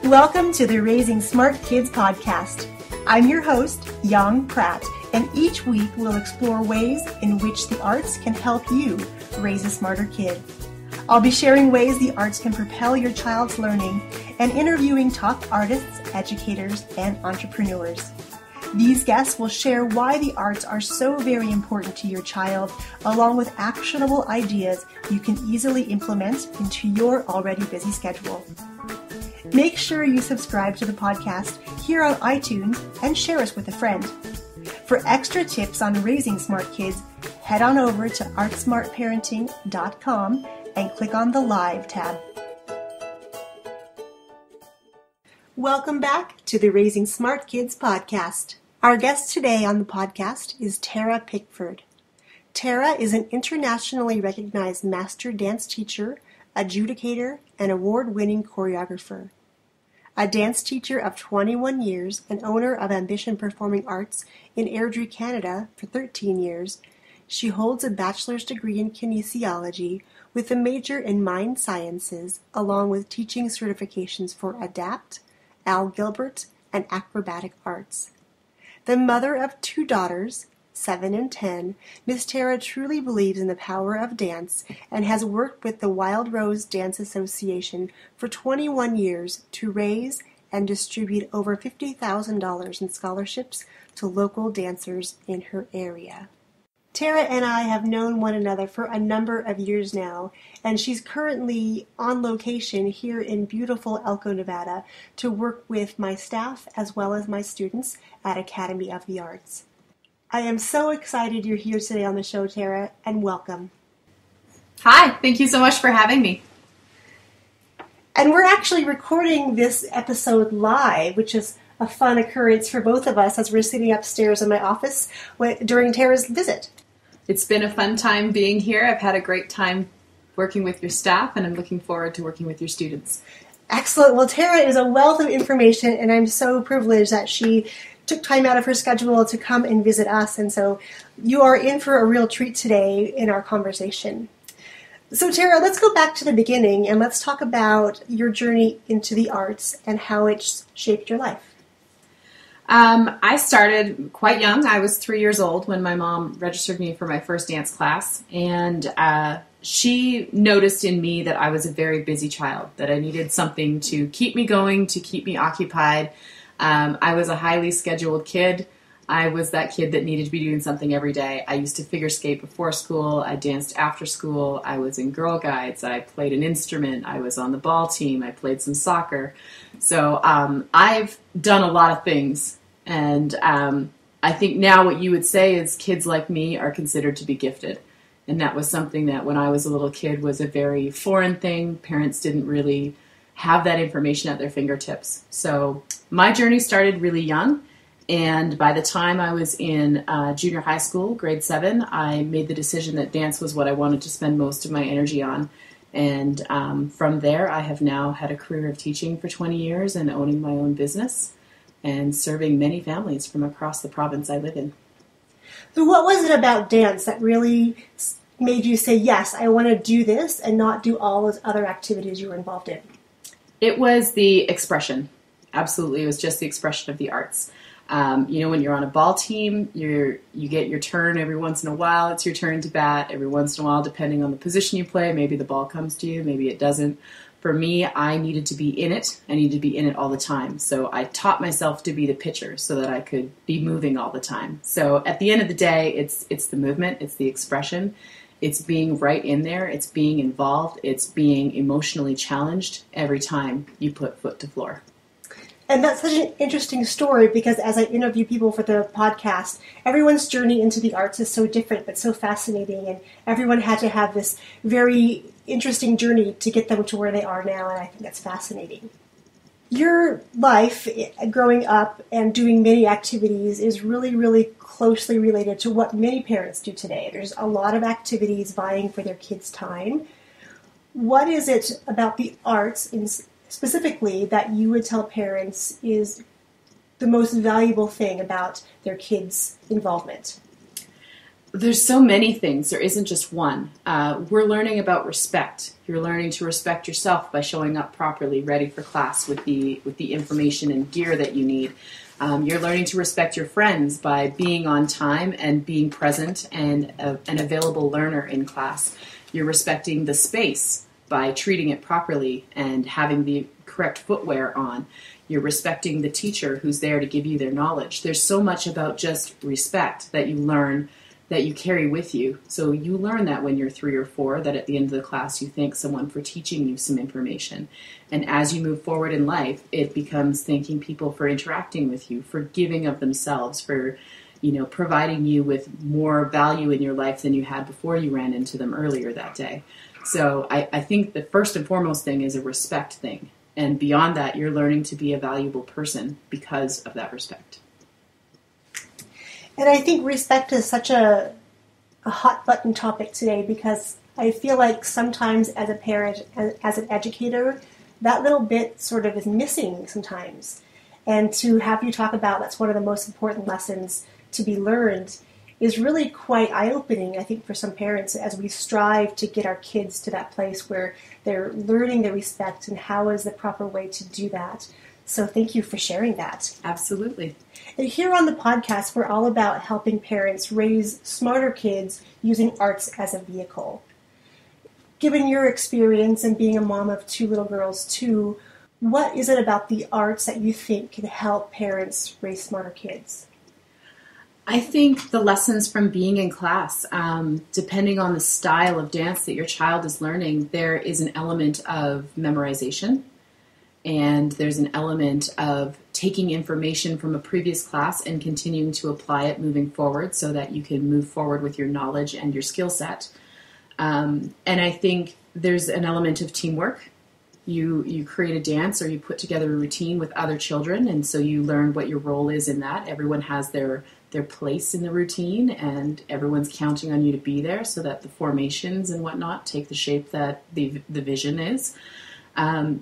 Welcome to the Raising Smart Kids podcast. I'm your host, Yang Pratt, and each week we'll explore ways in which the arts can help you raise a smarter kid. I'll be sharing ways the arts can propel your child's learning and interviewing top artists, educators, and entrepreneurs. These guests will share why the arts are so very important to your child, along with actionable ideas you can easily implement into your already busy schedule. Make sure you subscribe to the podcast here on iTunes and share us with a friend. For extra tips on raising smart kids, head on over to artsmartparenting.com and click on the Live tab. Welcome back to the Raising Smart Kids podcast. Our guest today on the podcast is Tara Pickford. Tara is an internationally recognized master dance teacher, adjudicator, and award-winning choreographer. A dance teacher of 21 years and owner of Ambition Performing Arts in Airdrie, Canada for 13 years, she holds a bachelor's degree in kinesiology with a major in mind sciences, along with teaching certifications for ADAPT, Gilbert, and Acrobatic Arts. The mother of two daughters, 7 and 10, Miss Tara truly believes in the power of dance and has worked with the Wild Rose Dance Association for 21 years to raise and distribute over $50,000 in scholarships to local dancers in her area. Tara and I have known one another for a number of years now, and she's currently on location here in beautiful Elko, Nevada, to work with my staff as well as my students at Academy of the Arts. I am so excited you're here today on the show, Tara, and welcome. Hi, thank you so much for having me. And we're actually recording this episode live, which is a fun occurrence for both of us as we're sitting upstairs in my office during Tara's visit. It's been a fun time being here. I've had a great time working with your staff, and I'm looking forward to working with your students. Excellent. Well, Tara is a wealth of information, and I'm so privileged that she took time out of her schedule to come and visit us, and so you are in for a real treat today in our conversation. So Tara, let's go back to the beginning, and let's talk about your journey into the arts and how it's shaped your life. I started quite young. I was 3 years old when my mom registered me for my first dance class, and she noticed in me that I was a very busy child, that I needed something to keep me going, to keep me occupied. I was a highly scheduled kid. I was that kid that needed to be doing something every day. I used to figure skate before school. I danced after school. I was in Girl Guides. I played an instrument. I was on the ball team. I played some soccer. So I've done a lot of things. And I think now what you would say is kids like me are considered to be gifted. And that was something that when I was a little kid was a very foreign thing. Parents didn't really have that information at their fingertips. So my journey started really young. And by the time I was in junior high school, grade 7, I made the decision that dance was what I wanted to spend most of my energy on. And from there, I have now had a career of teaching for 20 years and owning my own business and serving many families from across the province I live in. So what was it about dance that really made you say, yes, I want to do this and not do all those other activities you were involved in? It was the expression. Absolutely. It was just the expression of the arts. When you're on a ball team, you get your turn every once in a while. It's your turn to bat. Every once in a while, depending on the position you play, maybe the ball comes to you, maybe it doesn't. For me, I needed to be in it. I needed to be in it all the time. So I taught myself to be the pitcher so that I could be moving all the time. So at the end of the day, it's the movement, it's the expression, it's being right in there, it's being involved, it's being emotionally challenged every time you put foot to floor. And that's such an interesting story because as I interview people for the podcast, everyone's journey into the arts is so different but so fascinating, and everyone had to have this very interesting journey to get them to where they are now, and I think that's fascinating. Your life growing up and doing many activities is really, really closely related to what many parents do today. There's a lot of activities vying for their kids' time. What is it about the arts specifically that you would tell parents is the most valuable thing about their kids' involvement? There's so many things. There isn't just one. We're learning about respect. You're learning to respect yourself by showing up properly, ready for class with the information and gear that you need. You're learning to respect your friends by being on time and being present and an available learner in class. You're respecting the space by treating it properly and having the correct footwear on. You're respecting the teacher who's there to give you their knowledge. There's so much about just respect that you learn, that you carry with you. So you learn that when you're 3 or 4, that at the end of the class you thank someone for teaching you some information. And as you move forward in life, it becomes thanking people for interacting with you, for giving of themselves, for providing you with more value in your life than you had before you ran into them earlier that day. So I think the first and foremost thing is a respect thing. And beyond that, you're learning to be a valuable person because of that respect. And I think respect is such a hot button topic today, because I feel like sometimes as a parent, as an educator, that little bit sort of is missing sometimes. And to have you talk about that's one of the most important lessons to be learned is really quite eye-opening, I think, for some parents as we strive to get our kids to that place where they're learning the respect and how is the proper way to do that. So thank you for sharing that. Absolutely. And here on the podcast, we're all about helping parents raise smarter kids using arts as a vehicle. Given your experience and being a mom of 2 little girls too, what is it about the arts that you think can help parents raise smarter kids? I think the lessons from being in class, depending on the style of dance that your child is learning, there is an element of memorization, and there's an element of taking information from a previous class and continuing to apply it moving forward so that you can move forward with your knowledge and your skill set. And I think there's an element of teamwork. You create a dance or you put together a routine with other children, and so you learn what your role is in that. Everyone has their place in the routine, and everyone's counting on you to be there so that the formations and whatnot take the shape that the vision is.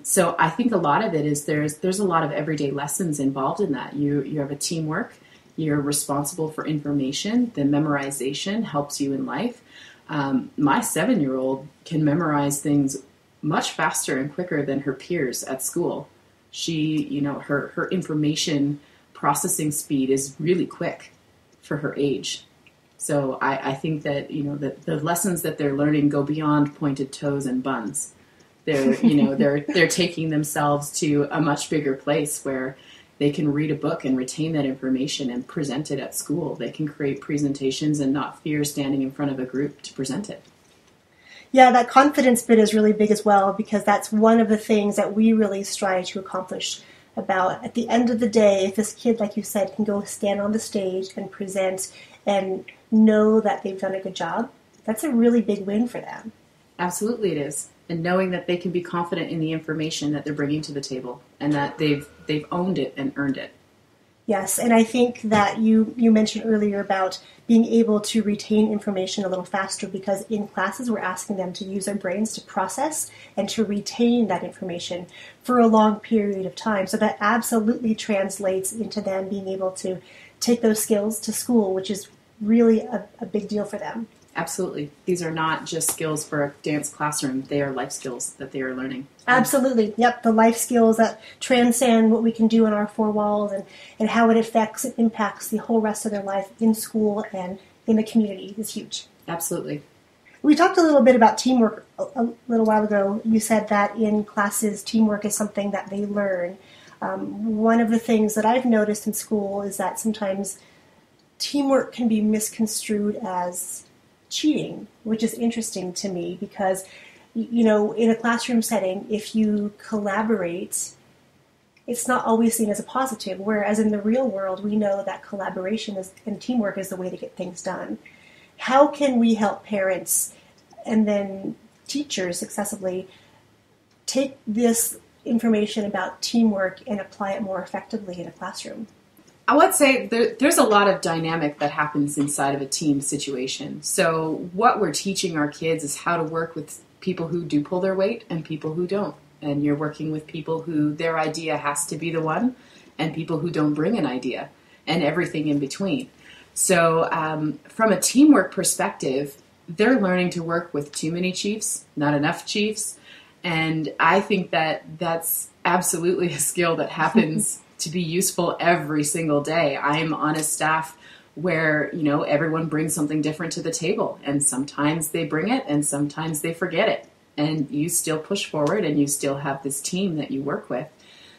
So I think a lot of it is there's a lot of everyday lessons involved in that. You have a teamwork. You're responsible for information. The memorization helps you in life. My 7-year-old can memorize things much faster and quicker than her peers at school. She, her information processing speed is really quick for her age. So I think that, the lessons that they're learning go beyond pointed toes and buns. They're, they're taking themselves to a much bigger place where they can read a book and retain that information and present it at school. They can create presentations and not fear standing in front of a group to present it. Yeah, that confidence bit is really big as well, because that's one of the things that we really strive to accomplish. About at the end of the day, if this kid, like you said, can go stand on the stage and present and know that they've done a good job, that's a really big win for them. Absolutely it is. And knowing that they can be confident in the information that they're bringing to the table and that they've owned it and earned it. Yes, and I think that you mentioned earlier about being able to retain information a little faster, because in classes we're asking them to use their brains to process and to retain that information for a long period of time. So that absolutely translates into them being able to take those skills to school, which is really a big deal for them. Absolutely. These are not just skills for a dance classroom. They are life skills that they are learning. Absolutely. Yep. The life skills that transcend what we can do in our 4 walls and how it affects and impacts the whole rest of their life in school and in the community is huge. Absolutely. We talked a little bit about teamwork a little while ago. You said that in classes, teamwork is something that they learn. One of the things that I've noticed in school is that sometimes teamwork can be misconstrued as cheating, which is interesting to me because, in a classroom setting, if you collaborate, it's not always seen as a positive, whereas in the real world, we know that collaboration and teamwork is the way to get things done. How can we help parents and then teachers successively take this information about teamwork and apply it more effectively in a classroom? I would say there's a lot of dynamic that happens inside of a team situation. So what we're teaching our kids is how to work with people who do pull their weight and people who don't. And you're working with people who their idea has to be the one and people who don't bring an idea and everything in between. So from a teamwork perspective, they're learning to work with too many chiefs, not enough chiefs. And I think that that's absolutely a skill that happens to be useful every single day. I'm on a staff where, everyone brings something different to the table. And sometimes they bring it and sometimes they forget it. And you still push forward and you still have this team that you work with.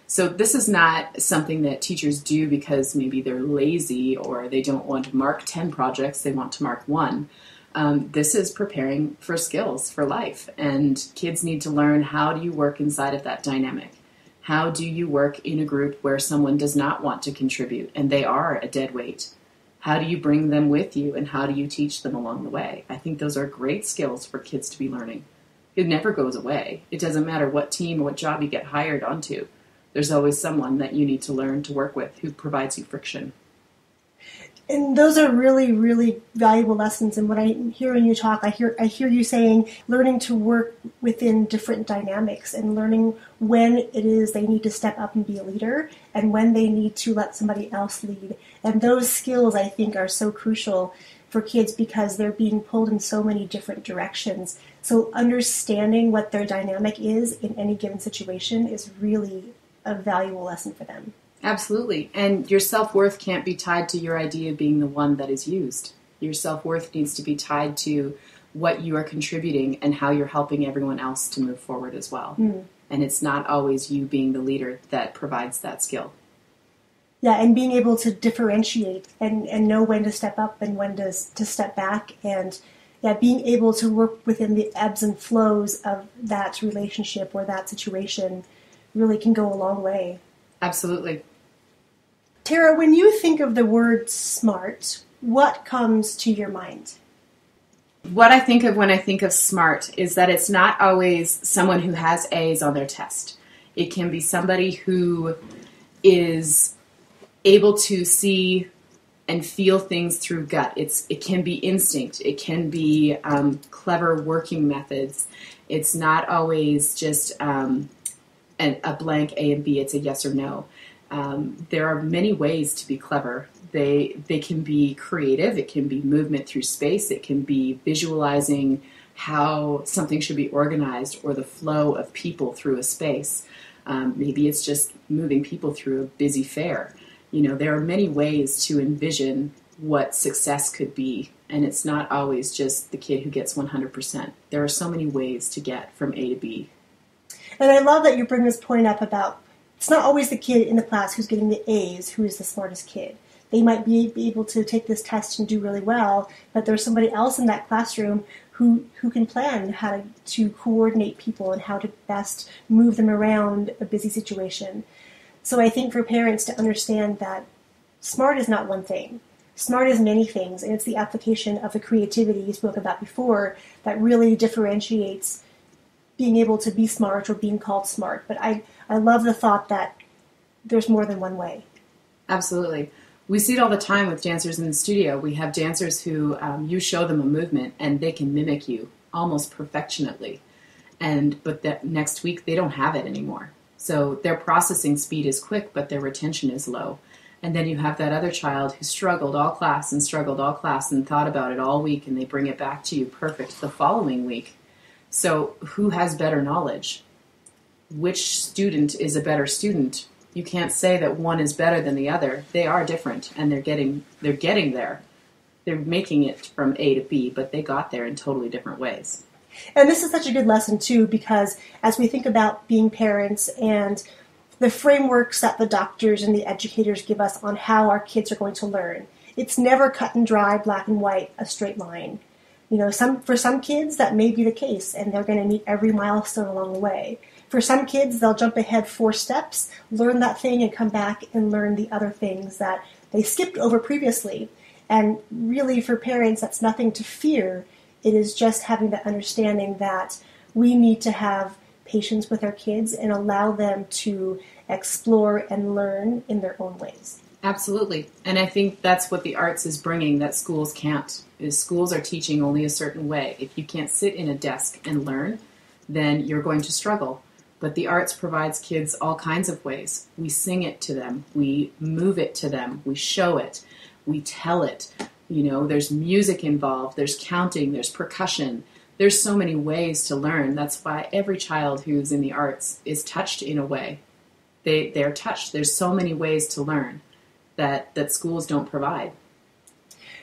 So this is not something that teachers do because maybe they're lazy or they don't want to mark 10 projects, they want to mark one. This is preparing for skills for life, and kids need to learn, how do you work inside of that dynamic? How do you work in a group where someone does not want to contribute and they are a dead weight? How do you bring them with you, and how do you teach them along the way? I think those are great skills for kids to be learning. It never goes away. It doesn't matter what team or what job you get hired onto. There's always someone that you need to learn to work with who provides you friction. And those are really, really valuable lessons. And when I'm hearing you talk, I hear you saying learning to work within different dynamics and learning when it is they need to step up and be a leader and when they need to let somebody else lead. And those skills, I think, are so crucial for kids because they're being pulled in so many different directions. So understanding what their dynamic is in any given situation is really a valuable lesson for them. Absolutely. And your self-worth can't be tied to your idea being the one that is used. Your self-worth needs to be tied to what you are contributing and how you're helping everyone else to move forward as well. And it's not always you being the leader that provides that skill. Yeah, and being able to differentiate and know when to step up and when to step back, and being able to work within the ebbs and flows of that relationship or that situation really can go a long way. Absolutely. Tara, when you think of the word smart, what comes to your mind? What I think of when I think of smart is that it's not always someone who has A's on their test. It can be somebody who is able to see and feel things through gut. It can be instinct. It can be clever working methods. It's not always just a blank A and B. It's a yes or no. There are many ways to be clever. They can be creative. It can be movement through space. It can be visualizing how something should be organized or the flow of people through a space. Maybe it's just moving people through a busy fair. There are many ways to envision what success could be, and it's not always just the kid who gets 100%. There are so many ways to get from A to B. And I love that you bring this point up about it's not always the kid in the class who's getting the A's who is the smartest kid. They might be able to take this test and do really well, but there's somebody else in that classroom who can plan how to coordinate people and how to best move them around a busy situation. So I think for parents to understand that smart is not one thing. Smart is many things, and it's the application of the creativity you spoke about before that really differentiates being able to be smart or being called smart. But I love the thought that there's more than one way. Absolutely. We see it all the time with dancers in the studio. We have dancers who you show them a movement and they can mimic you almost perfectionately. But that next week they don't have it anymore. So their processing speed is quick, but their retention is low. And then you have that other child who struggled all class and thought about it all week, and they bring it back to you perfect the following week. So who has better knowledge? Which student is a better student? You can't say that one is better than the other. They are different, and they're getting there. They're making it from A to B, but they got there in totally different ways. And this is such a good lesson, too, because as we think about being parents and the frameworks that the doctors and the educators give us on how our kids are going to learn, it's never cut and dry, black and white, a straight line. For some kids, that may be the case, and they're going to meet every milestone along the way. For some kids, they'll jump ahead 4 steps, learn that thing, and come back and learn the other things that they skipped over previously. And really, for parents, that's nothing to fear. It is just having the understanding that we need to have patience with our kids and allow them to explore and learn in their own ways. Absolutely. And I think that's what the arts is bringing that schools can't, is schools are teaching only a certain way. If you can't sit in a desk and learn, then you're going to struggle. But the arts provides kids all kinds of ways. We sing it to them. We move it to them. We show it. We tell it. There's music involved, there's counting, there's percussion. There's so many ways to learn. That's why every child who's in the arts is touched in a way. They're touched. There's so many ways to learn that schools don't provide.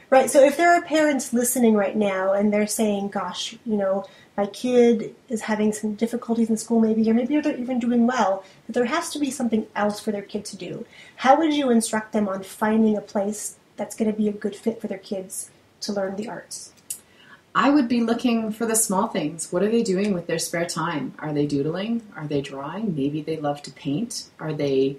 Right. So if there are parents listening right now and they're saying, gosh, my kid is having some difficulties in school maybe, or maybe they're even doing well, but there has to be something else for their kid to do. How would you instruct them on finding a place that's going to be a good fit for their kids to learn the arts? I would be looking for the small things. What are they doing with their spare time? Are they doodling? Are they drawing? Maybe they love to paint. Are they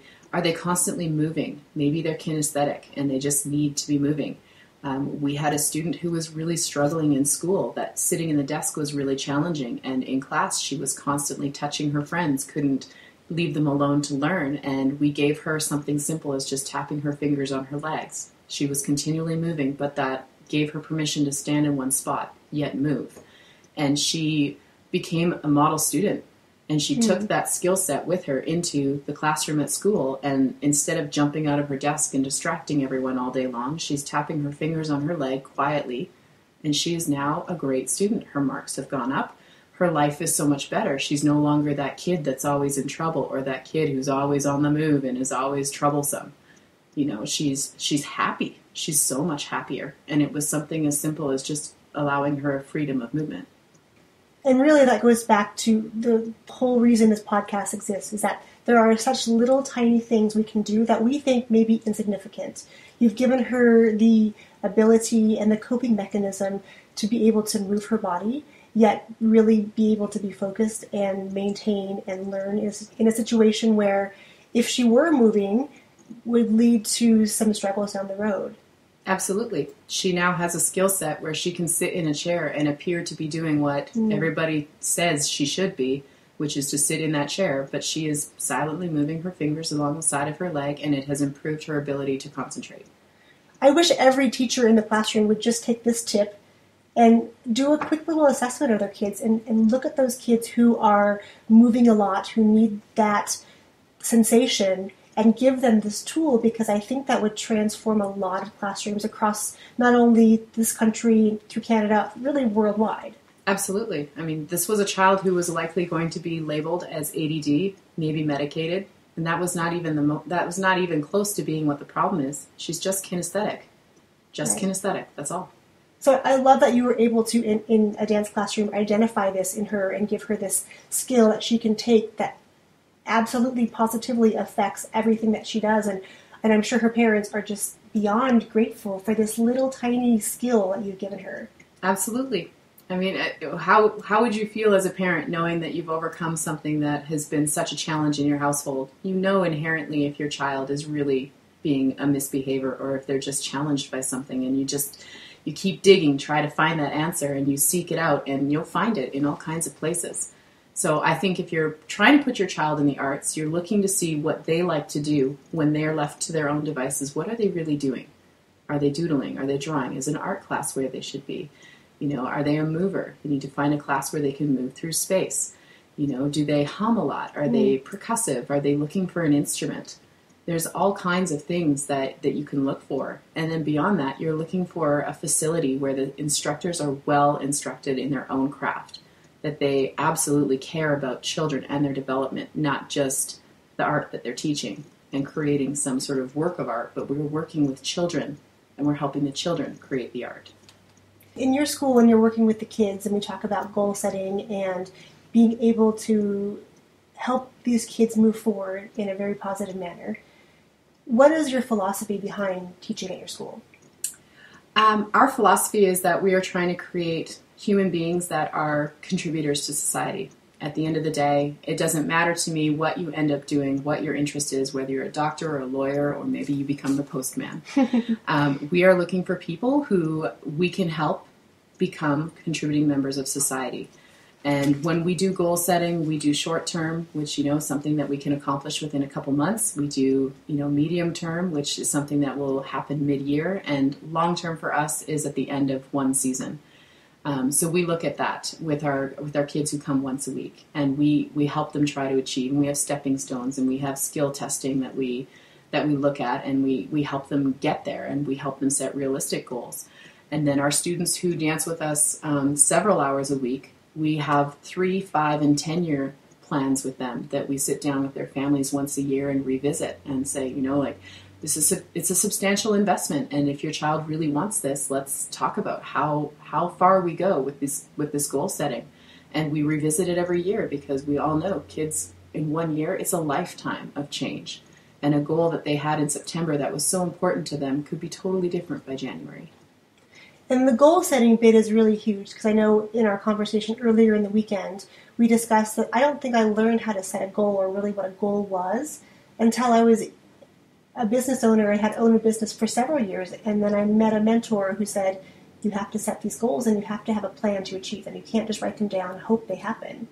constantly moving? Maybe they're kinesthetic and they just need to be moving. We had a student who was really struggling in school, that sitting in the desk was really challenging. And in class, she was constantly touching her friends, couldn't leave them alone to learn. And we gave her something simple as just tapping her fingers on her legs. She was continually moving, but that gave her permission to stand in one spot, yet move. And she became a model student. And she took that skill set with her into the classroom at school. And instead of jumping out of her desk and distracting everyone all day long, she's tapping her fingers on her leg quietly. And she is now a great student. Her marks have gone up. Her life is so much better. She's no longer that kid that's always in trouble, or that kid who's always on the move and is always troublesome. She's happy. She's so much happier. And it was something as simple as just allowing her freedom of movement. And really that goes back to the whole reason this podcast exists, is that there are such little tiny things we can do that we think may be insignificant. You've given her the ability and the coping mechanism to be able to move her body, yet really be able to be focused and maintain and learn in a situation where if she were moving would lead to some struggles down the road. Absolutely. She now has a skill set where she can sit in a chair and appear to be doing what everybody says she should be, which is to sit in that chair, but she is silently moving her fingers along the side of her leg, and it has improved her ability to concentrate. I wish every teacher in the classroom would just take this tip and do a quick little assessment of their kids and look at those kids who are moving a lot, who need that sensation, and give them this tool, because I think that would transform a lot of classrooms across not only this country, through Canada, really worldwide. Absolutely. I mean, this was a child who was likely going to be labeled as ADD, maybe medicated, and that was not even close to being what the problem is. She's just kinesthetic. Just right. Kinesthetic, that's all. So I love that you were able to, in a dance classroom, identify this in her and give her this skill that she can take that absolutely positively affects everything that she does, and I'm sure her parents are just beyond grateful for this little tiny skill that you've given her. Absolutely. I mean, how would you feel as a parent knowing that you've overcome something that has been such a challenge in your household? You know inherently if your child is really being a misbehavior or if they're just challenged by something, and you keep digging, try to find that answer, and you seek it out, and you'll find it in all kinds of places. So I think if you're trying to put your child in the arts, you're looking to see what they like to do when they're left to their own devices. What are they really doing? Are they doodling? Are they drawing? Is an art class where they should be? Are they a mover? You need to find a class where they can move through space. Do they hum a lot? Are they percussive? Are they looking for an instrument? There's all kinds of things that you can look for. And then beyond that, you're looking for a facility where the instructors are well instructed in their own craft, that they absolutely care about children and their development, not just the art that they're teaching and creating some sort of work of art, but we're working with children and we're helping the children create the art. In your school, when you're working with the kids and we talk about goal setting and being able to help these kids move forward in a very positive manner, what is your philosophy behind teaching at your school? Our philosophy is that we are trying to create human beings that are contributors to society. At the end of the day, it doesn't matter to me what you end up doing, what your interest is, whether you're a doctor or a lawyer or maybe you become the postman. We are looking for people who we can help become contributing members of society. And when we do goal setting, we do short term, which, something that we can accomplish within a couple months. We do, medium term, which is something that will happen mid-year. And long term for us is at the end of one season. So we look at that with our kids who come once a week, and we help them try to achieve. And we have stepping stones, and we have skill testing that we that we look at, and we help them get there, and we help them set realistic goals. And then our students who dance with us several hours a week, we have 3, 5, and 10-year plans with them that we sit down with their families once a year and revisit and say, it's a substantial investment, and if your child really wants this, let's talk about how far we go with this goal setting. And we revisit it every year, because we all know kids in 1 year, it's a lifetime of change. And a goal that they had in September that was so important to them could be totally different by January. And the goal setting bit is really huge, because I know in our conversation earlier in the weekend, we discussed that I don't think I learned how to set a goal, or really what a goal was, until I was a business owner and had owned a business for several years. And then I met a mentor who said, you have to set these goals and you have to have a plan to achieve them. You can't just write them down and hope they happen.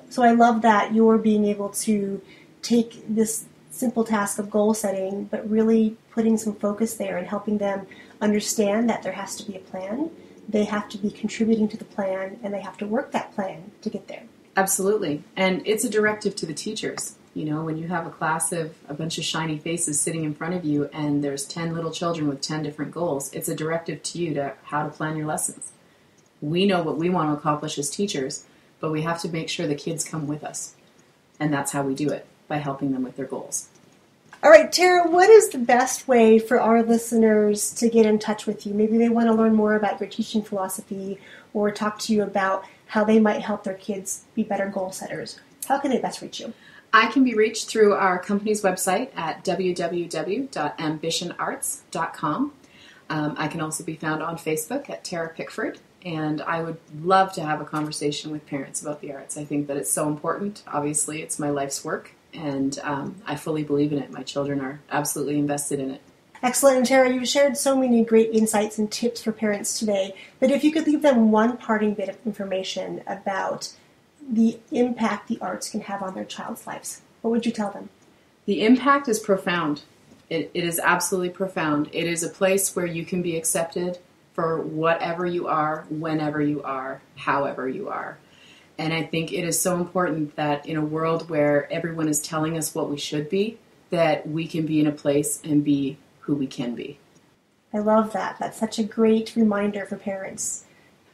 So I love that you're being able to take this simple task of goal setting, but really putting some focus there and helping them understand that there has to be a plan. They have to be contributing to the plan, and they have to work that plan to get there. Absolutely. And it's a directive to the teachers. When you have a class of a bunch of shiny faces sitting in front of you, and there's 10 little children with 10 different goals, it's a directive to you to how to plan your lessons. We know what we want to accomplish as teachers, but we have to make sure the kids come with us. And that's how we do it, by helping them with their goals. All right, Tara, what is the best way for our listeners to get in touch with you? Maybe they want to learn more about your teaching philosophy, or talk to you about how they might help their kids be better goal setters. How can they best reach you? I can be reached through our company's website at www.ambitionarts.com. I can also be found on Facebook at Tara Pickford, and I would love to have a conversation with parents about the arts. I think that it's so important. Obviously, it's my life's work, and I fully believe in it. My children are absolutely invested in it. Excellent. And Tara, you've shared so many great insights and tips for parents today, but if you could leave them one parting bit of information about the impact the arts can have on their child's lives, what would you tell them? The impact is profound. It is absolutely profound. It is a place where you can be accepted for whatever you are, whenever you are, however you are. And I think it is so important that in a world where everyone is telling us what we should be, that we can be in a place and be who we can be. I love that. That's such a great reminder for parents.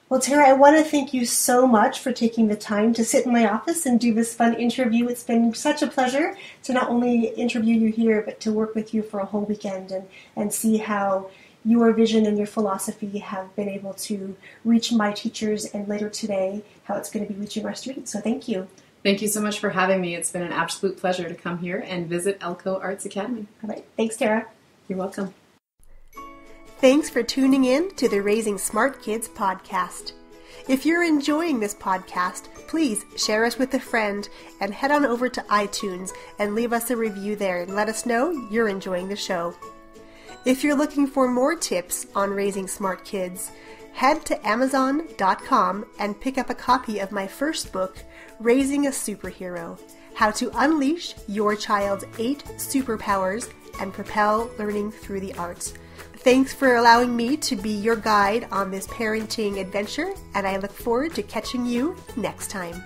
Well, Tara, I want to thank you so much for taking the time to sit in my office and do this fun interview. It's been such a pleasure to not only interview you here, but to work with you for a whole weekend and see how your vision and your philosophy have been able to reach my teachers, and later today, how it's going to be reaching our students. So thank you. Thank you so much for having me. It's been an absolute pleasure to come here and visit Elko Arts Academy. All right. Thanks, Tara. You're welcome. Thanks for tuning in to the Raising Smart Kids podcast. If you're enjoying this podcast, please share us with a friend and head on over to iTunes and leave us a review there and let us know you're enjoying the show. If you're looking for more tips on raising smart kids, head to Amazon.com and pick up a copy of my first book, Raising a Superhero: How to Unleash Your Child's 8 Superpowers and Propel Learning Through the Arts. Thanks for allowing me to be your guide on this parenting adventure, and I look forward to catching you next time.